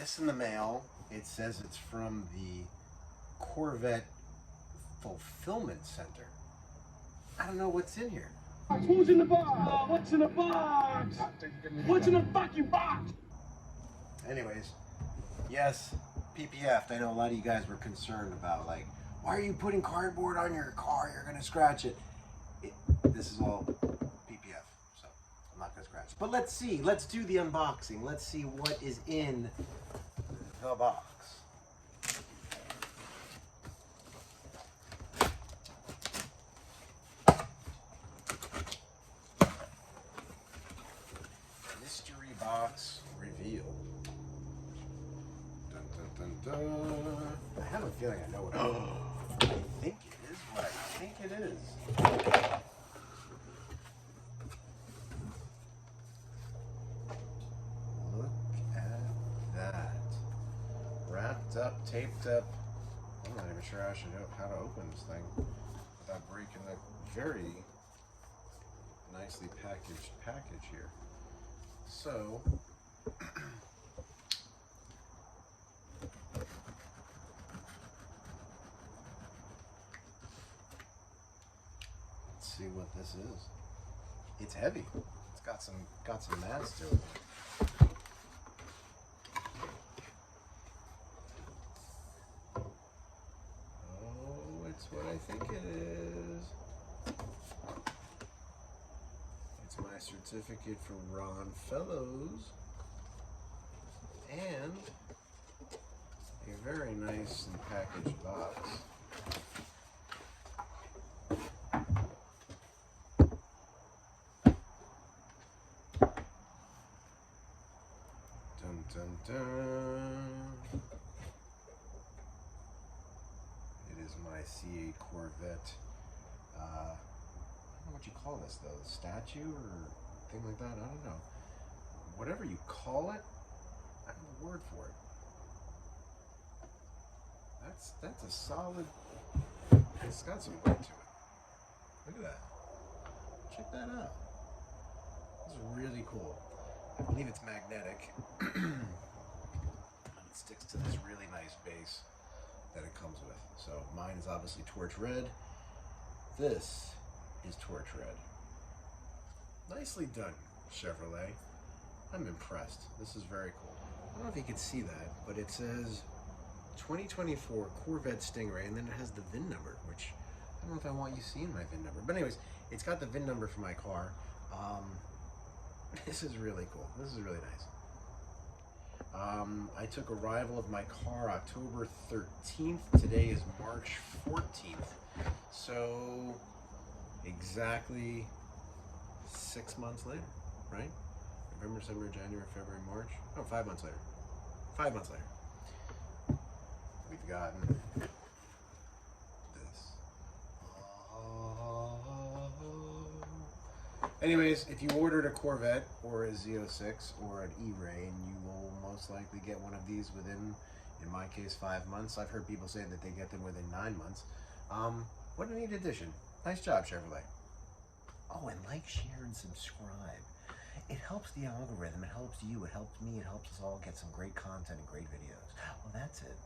this in the mail. It says it's from the Corvette Fulfillment Center. I don't know what's in here. Who's in the box? What's in the box? What's in the fucking box? Anyways, yes, PPF. I know a lot of you guys were concerned about, like, why are you putting cardboard on your car? You're gonna scratch it. This is all PPF, so I'm not gonna scratch. But let's see. Let's do the unboxing. Let's see what is in the box. Mystery box reveal. Dun, dun, dun, dun. I have a feeling I know what I think it is what I think it is. Look at that. Wrapped up, taped up. I'm not even sure I should know how to open this thing without breaking the very nicely packaged package here. So, let's see what this is. It's heavy. It's got some mass to it. Oh, it's what I think it is. It's my certificate for Ron Fellows and a very nicely packaged box. Dun, dun, dun. It is my C8 Corvette. I don't know what you call this though, statue or thing like that. I don't know. Whatever you call it, I have a word for it. That's a solid. It's got some weight to it. Look at that. Check that out. This is really cool. I believe it's magnetic. And it sticks to this really nice base that it comes with. So mine is obviously torch red. This is torch red. Nicely done, Chevrolet. I'm impressed. This is very cool. I don't know if you can see that, but it says 2024 Corvette Stingray, and then it has the VIN number, which I don't know if I want you seeing my VIN number. But anyways, it's got the VIN number for my car. This is really cool. This is really nice. I took arrival of my car October 13th. Today is March 14th. So exactly 6 months later, right? November, December, January, February, March. Oh, 5 months later. 5 months later. We've gotten this. Anyways, if you ordered a Corvette or a Z06 or an E-Ray, you will most likely get one of these within, in my case, 5 months. I've heard people say that they get them within 9 months. What a neat addition. Nice job, Chevrolet. Oh, and like, share, and subscribe. It helps the algorithm. It helps you. It helps me. It helps us all get some great content and great videos. Well, that's it.